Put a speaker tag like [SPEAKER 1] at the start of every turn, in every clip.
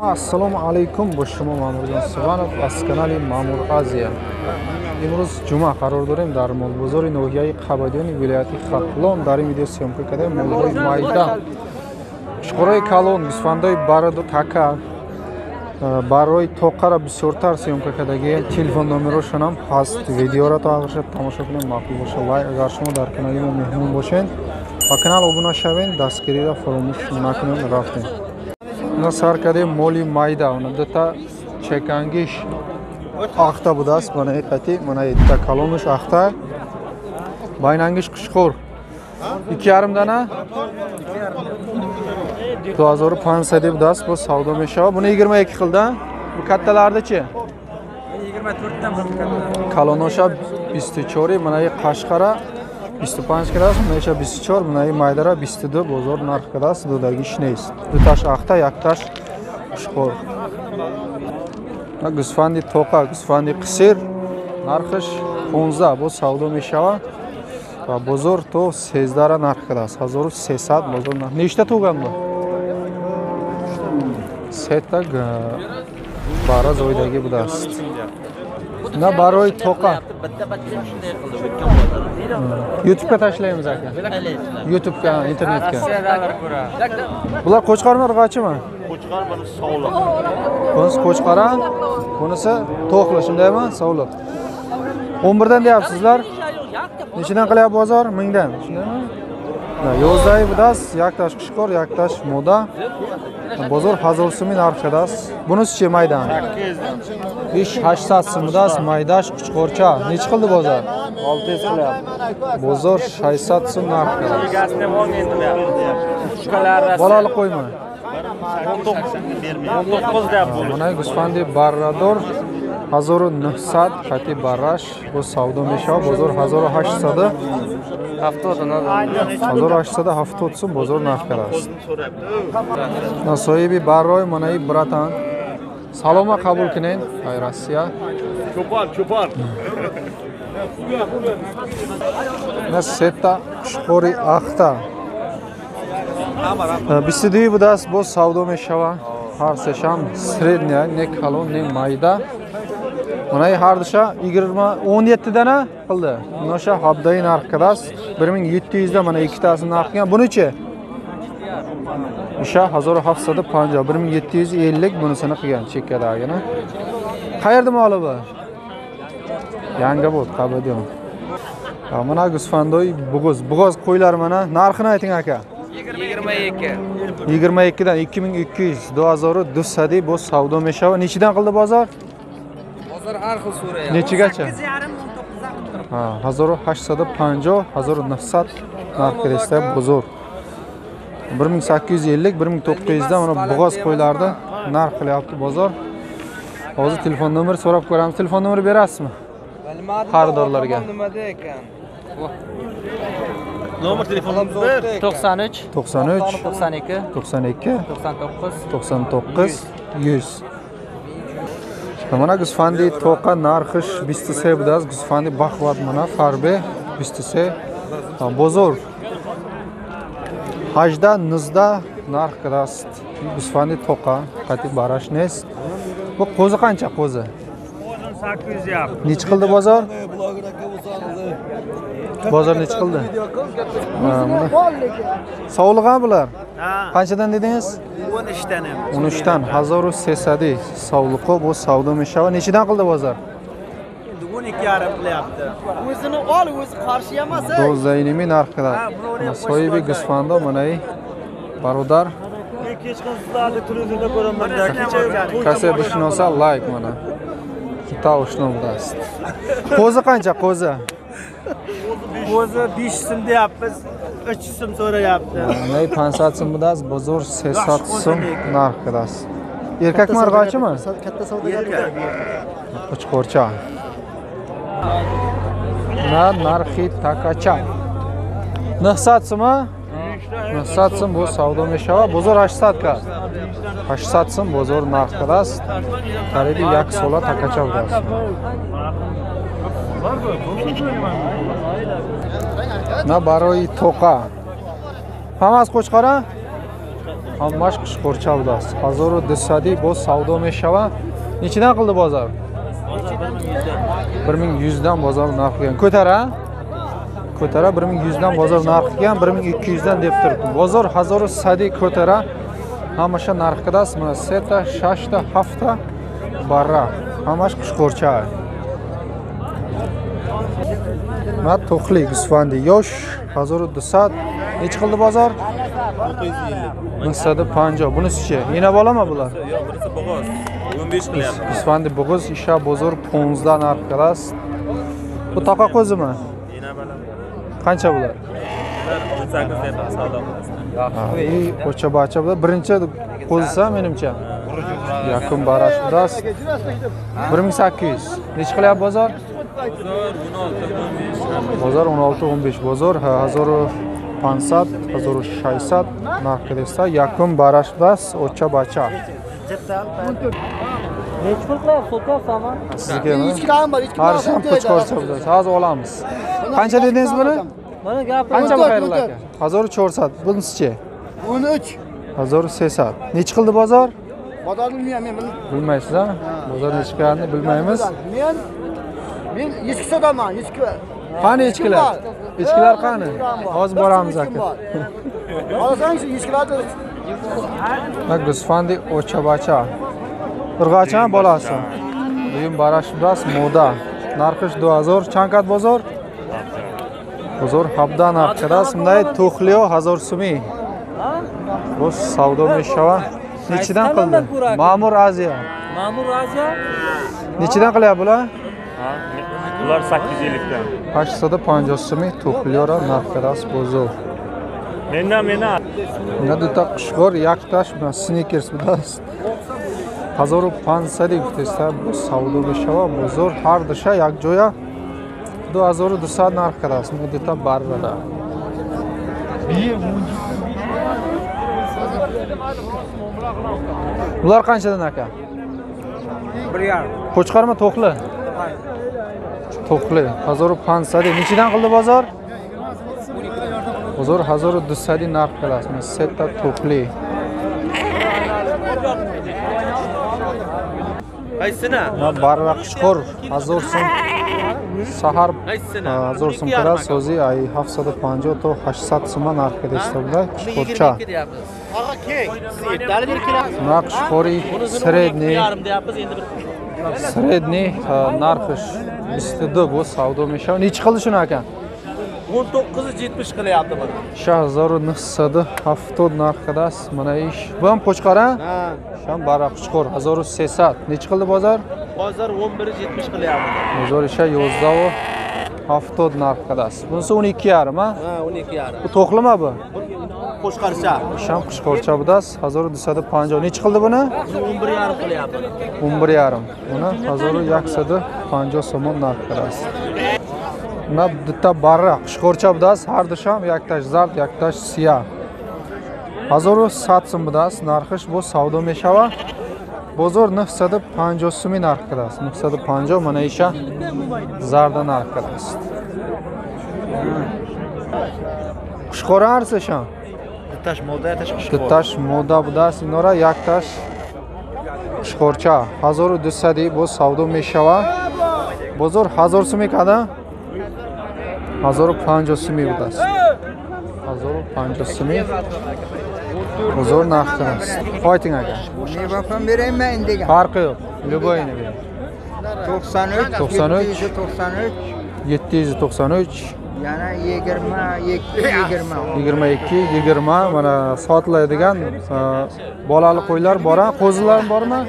[SPEAKER 1] Assalomu alaykum, bu shuma Ma'murjon Sivanov az kanali Ma'mur Aziya. Imroz juma qaror дорем дар молбозори ноҳияи Қабадиёни вилояти Хатлон дар ин видео съёмка кардем молҳои майда, шухораи калон, гӯсфандои бараду така, барои тоқара бисёртар съёмка кардагӣ. Телефон номерошонам ҳаст. Видеоро то агар шуд тамошо кунед мақбул боша. Лайк агар шумо дар канали мо меҳмон бошед ва канал обуна шавед, дастгириро фаромӯш накунед. Рафтем на сар кардем моли майда, она дута чекангиш ахта будааст. Мана ҳақиқати мана дута калонуш ахта, байнангиш қушхӯр 2,5 дана 2500 будааст. бо савдо мешавад. Буни 22 қилда. Бу катталарда чи?
[SPEAKER 2] 24 тан бу
[SPEAKER 1] калоноша 24, мана қашқара 25 кадаст, меша 24, мана майдара 22 бозор нарх кадаст. Дудагиш нест. Дуташ ахта, якташ қушхӯр. гӯсфанди тоқа, гӯсфанди қисир нархаш 15 бо савдо мешавад ва бозор то 13 нарх кадаст. 1300 бозор нарх. Нешта тугамда? Сета бара зоидаги будааст. На барои тоқа. YouTubega tashlaymiz aka. YouTubega, internetga. Bular qo'chqarmi, urg'achimi?
[SPEAKER 3] Qo'chqar buni sog'liq.
[SPEAKER 1] Bunisi qo'chqara, bunisi to'qli, shundaymi? Sog'liq. 11 dan deyapsizlar. Nechidan qilyapti bozor? 1000 dan. Shundaymi? Yo'zdagi budas, yaktash qishqor, yaktash moda. Bozor 1000 so'm narx kadaست. Bunisi-chi maydan? 800 so'm budas, maydash qishqorcha. Nechi qildi bozor?
[SPEAKER 3] 600 qilyapti.
[SPEAKER 1] Bozor 600 so'm narx kadaست.
[SPEAKER 3] Egasini olmaydi deyapti.
[SPEAKER 1] Bolali qo'yma.
[SPEAKER 3] 19 deyapti.
[SPEAKER 1] Mana gӯсфанди баррадор 1900 қати бараш бо савдо мешавад. Бозор 1870 1870 сум бозор нарх кадаст. Насоиби баррой манаи братан. Салома қабул кунед. Ай Россия.
[SPEAKER 3] Чупар.
[SPEAKER 1] На сета шухори ахта. 22 будааст, бо савдо мешавад. Ҳар сешам средняя, не калон, не майда. Мана ҳар душа 17 дана қилди. Ноша ҳабдаи нарх кадаст. 1700 да мана ikkitasi нарх qilgan. Buni-chi? O'sha 1750, 1750 bunisini qilgan chekkadagini. Qayerda moli bu? Yangobod, Qabadion. Mana gӯсфандои bug'oz qo'ylar mana. Narxini ayting aka.
[SPEAKER 2] 22.
[SPEAKER 1] 22 dan 2200, 2200 bu savdo meshava. Nechidan qildi bozor?
[SPEAKER 2] Bozor har xil so'rayapti.
[SPEAKER 1] Nechigacha?
[SPEAKER 2] 8,5 19
[SPEAKER 1] Ha, 1850, 1900 narx kirishda bozor. 1850, 1900 dan mana bug'oz qo'ylarda narx qilyapti bozor. Hozir telefon nomeri so'rab ko'ramiz. Telefon nomeri berasizmi? Xaridorlarga.
[SPEAKER 2] Nimada ekan?
[SPEAKER 3] Nomer telefonimiz
[SPEAKER 2] 93
[SPEAKER 1] 93
[SPEAKER 2] 92
[SPEAKER 1] 92
[SPEAKER 2] 99
[SPEAKER 1] 99 100. Mana gӯсфанди тоқа нархиш 23 будааст. Гӯсфанди бахват mana фарбе 23. Бозор 18-19 нарх кадаст. Гӯсфанди тоқа қати бараш нест. Бу qo'zi qancha qo'zi?
[SPEAKER 3] 800 yap.
[SPEAKER 1] Nechi qildi bozor? Bozor nechi qildi? Sog'liqmi bular? Qanchadan dedingiz?
[SPEAKER 3] 13 dan ham.
[SPEAKER 1] 13 dan 1300 sog'liqi bu savdo meshava. Nechidan qildi bozor?
[SPEAKER 3] 12,5 qilyapti.
[SPEAKER 2] O'zini ol, o'zi qarshi emas.
[SPEAKER 1] 12,5 narx qiladi. Soyibi gӯсфандо manai barodar.
[SPEAKER 3] Kechqurun sizlarni televizorda ko'raman.
[SPEAKER 1] Kase bishnosa like mana. Kita oshno budast. Qo'zi qancha qo'zi?
[SPEAKER 3] O'zi 5 so'm deyapmiz. 300 so'm so'rayapti.
[SPEAKER 1] Nay 500 so'm budast, bozor 300 so'm narx qiladi. Erkakmi, urg'achimi?
[SPEAKER 3] Katta savdogar.
[SPEAKER 1] Qo'chqorcha. Narxi takacha. 900 so'm? 900 so'm bu savdo meshava. Bozor 800 ka. 800 so'm bozor narx qiladi. Qaribi 1 sola takacha budast. Na baroyi toqa. Hammasi qo'chqora? ҳамаш қушқорча будааст. 1200 боз савдо мешавад. Нечидан қилди бозор? 1100 дан бозор нарх qilgan. Ko'tara? Ko'tara 1100 dan bozor narx qilgan, 1200 dan deb turibdi. Bozor 1100 ko'tara. Hamasha narx qilasiz. Mana 3 ta, 6 ta, 7 ta barra. Hamash qishqorcha. Mana to'qli gusvandi yosh 1200. Nech qildi bozor? 950. Bunisi-chi? Yana bolami bular?
[SPEAKER 4] Yo'q, birisi bo'g'oz. 15 qilyapti.
[SPEAKER 1] Gusvandi bo'g'iz isha bozor 15 dan narx qilasiz. Bu toqa qo'zimi?
[SPEAKER 4] Yana balam.
[SPEAKER 1] Qancha bular?
[SPEAKER 4] 18 deb savdo qilasiz.
[SPEAKER 1] Ocha bacha bular birinchi qo'zisa menimcha. Yakun barash budast. 1800. Nech qilyapti bozor? Bozor 16-15. Bozor 1500, 1600 narx qilsa yakun barash budast. Ocha bacha.
[SPEAKER 2] Nech pul qilyapsiz so'ka saman?
[SPEAKER 1] Sizgami?
[SPEAKER 2] Ichkilarim bor,
[SPEAKER 1] Har ham qo'chqorcha budast. Hozir olamiz. Qancha dedingiz buni?
[SPEAKER 2] Mana gapim.
[SPEAKER 1] Qancha bu xayrlar aka? 1400. Bunisi-chi?
[SPEAKER 2] 13.
[SPEAKER 1] 1300. Nech qildi bozor?
[SPEAKER 2] Bozor bilmayman men.
[SPEAKER 1] Bilmaysiz ha? Bozor nechgarini bilmaymiz.
[SPEAKER 2] Men echki sotaman, echki.
[SPEAKER 1] Qani echkilar? Echkilar qani? Hozir boramiz aka.
[SPEAKER 2] Olasangiz echkilarni.
[SPEAKER 1] Bak Gusfandi ocha-bacha. Urg'acha bolasi. Buyum barash budast moda. Narxish 2000. Chankat bozor? Bozor habda narxidas. Bunday to'xliyo 1000 so'mi. Bu savdo meshava. Nechidan qildi? Ma'mur Aziya.
[SPEAKER 2] Ma'mur Aziya.
[SPEAKER 1] Nechidan qilyapti bular?
[SPEAKER 4] Ular 850 dan.
[SPEAKER 1] 850 so'mi to'xliyo narxidas bozor.
[SPEAKER 4] Mendan.
[SPEAKER 1] Bunda duta qushqor yaktash bilan sneakers budast. 1500 gutesta bu savdo meshava bozor har disha yak joya 2200 narx qilasiz. Bu duta barrada. Bular qanchadan aka?
[SPEAKER 3] 1,5.
[SPEAKER 1] Qo'chqarmi to'qli? To'qli 1500. Nechidan qildi bozor? Bozor 1200 narx qilasiz. Setta to'qli.
[SPEAKER 4] Qaysini?
[SPEAKER 1] Barra qushqor 1000 so'm. Sahar 1000 so'm qiladi. So'zi ay 750 to 800 so'm narx qilishdi bular. Qushqorcha. Mana qushqori sredniy. Sredniy narxish istidi bu savdo meshava. Nech qildi shuni aka?
[SPEAKER 3] 1970 qilyapti buni.
[SPEAKER 1] 1970 narx qilasiz. Mana ish. Bu ham qo'chqora?
[SPEAKER 3] Ha.
[SPEAKER 1] Sham barra qushqor 1300. Nech qildi bozor?
[SPEAKER 3] Hozir 1170 qilyapti.
[SPEAKER 1] Bozor isha 70 narx qilasiz. Bunisi 12,5 ha?
[SPEAKER 3] Ha, 12,5.
[SPEAKER 1] Bu to'qlimi bu?
[SPEAKER 3] Qo'shqarcha.
[SPEAKER 1] Sham qushqorcha budas 1250. Nech qildi buni?
[SPEAKER 3] 11,5 qilyapti.
[SPEAKER 1] 11,5. Buni 1150 so'm narx qilasiz. Buna bitta barra qushqorcha budas har disham yaktash zard, yaktash siya. 1100 so'm budas narxish bu savdo meshava. Bozor 950 so'm narx qilasiz. 950 mana isha zarda narx qilasiz. Qushqora arsa sham.
[SPEAKER 3] Tash moda, tash
[SPEAKER 1] Tash moda budas inora yaktash qushqorcha 1200 bu savdo meshava. Bozor 1000 so'm kada? 1050 so'm budas. 1050 so'm. Bozor narx qilasiz. Qo'yting aka.
[SPEAKER 2] Ne bakam bereyim ben indiga.
[SPEAKER 1] Farqi yo'q. Любойni bering.
[SPEAKER 2] 93,
[SPEAKER 1] 93,
[SPEAKER 2] 93,
[SPEAKER 1] 793,
[SPEAKER 2] yana 20,
[SPEAKER 1] 22, 20 mana sotlaydigan bolali qo'ylar bor, qo'zilar bormi?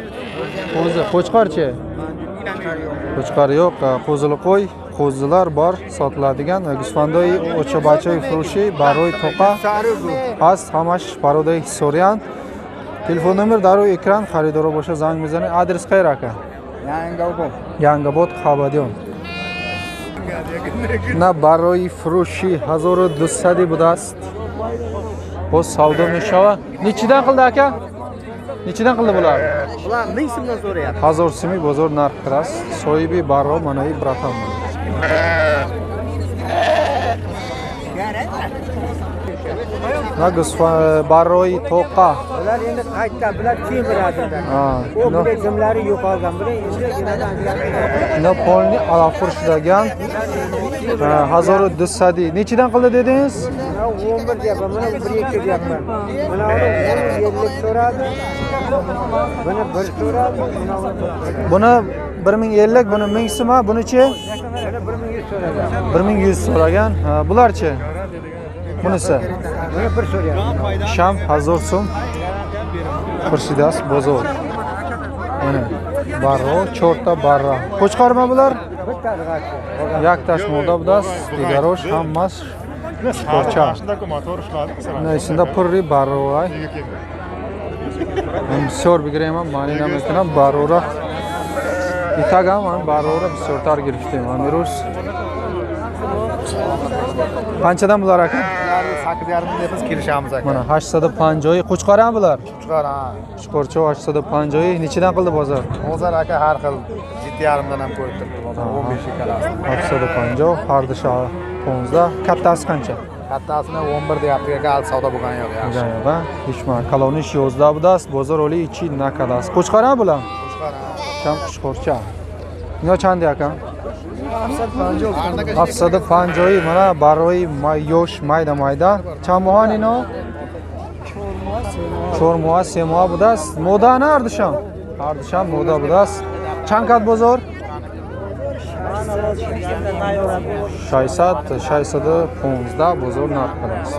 [SPEAKER 1] Qo'zi, qo'chqorchi? Qo'chqor yo'q, qo'zili qo'y, qo'zilar bor, sotiladigan. Gusfandoy ocha-bachoy furushi, baroy toqa. Past hamash baroday so'rayan. Telefon nomer daroy ekran, xaridor bo'lsa zang mizaning. Adres qayer aka? Yangobod, Xabadiyon. Na baroy furushi 1200 budast. Bu savdo meshava. Nechidan qildi aka? Nechidan qildi bular?
[SPEAKER 3] Ular 1000 so'mdan so'rayapti.
[SPEAKER 1] 1000 so'm bozor narx qilas. Soyibi baro manai bratam. Na barroyi toqa.
[SPEAKER 2] Ular endi qaytdi, bular keyin beradilar.
[SPEAKER 1] Ha.
[SPEAKER 2] O bular jimlari yo'qolgan. Bular endi
[SPEAKER 1] Na polni alafurishdagan. 1200. Nechidan qildi dedingiz?
[SPEAKER 2] 11 deyapman, mana 1-2 deyapman. Mana uni 50 so'radi. Buni 1 so'radi.
[SPEAKER 1] Buni 1050, buni 1000 so'ma, bunichi?
[SPEAKER 2] Mana 1100 so'radi.
[SPEAKER 1] 1100 so'ragan. Bularchi? Bunisi.
[SPEAKER 2] Buni 1 so'rayapti.
[SPEAKER 1] Sham 1000 so'm. Xursidas bozor. Mana barro, cho'rta barra. Qo'chqarma bular?
[SPEAKER 2] Bittasi g'achi.
[SPEAKER 1] Yaktash moda budas, digarosh hammas qo'cha. Mana içinde purri barro ay. Bisyor bigireyman, mani namekinam barora. İtagam man barora bisyor tar giriştim. Amirus. Qanchadan bular aka?
[SPEAKER 3] 8,5 deb biz kelishamiz aka.
[SPEAKER 1] Mana 850 qo'chqarami bular?
[SPEAKER 3] Chiqar ha.
[SPEAKER 1] Qo'chqorcha 850. Nechidan qildi bozor?
[SPEAKER 3] Hozir aka har xil 7,5 dan ham ko'rib turibdi bozor. 15 ekalasi.
[SPEAKER 1] 850, hardisha 15. Kattasi qancha?
[SPEAKER 3] Kattasini 11 deyapti aka, hali savdo bo'lgani yo'q yaxshi.
[SPEAKER 1] Gayba, hishma, kalonish 11 budas, bozor oli ichi nakadas. Qo'chqarami bular?
[SPEAKER 3] Chiqar ha.
[SPEAKER 1] Sham qo'chqorcha. Nima chandi aka?
[SPEAKER 2] 750.
[SPEAKER 1] 750 mana barroy yosh mayda. Chamohan ino? Chormoa, semoa budas. Modani ardisham. Ardisham moda budas. Chankat bozor? 600, 615 bozor narx qilamiz.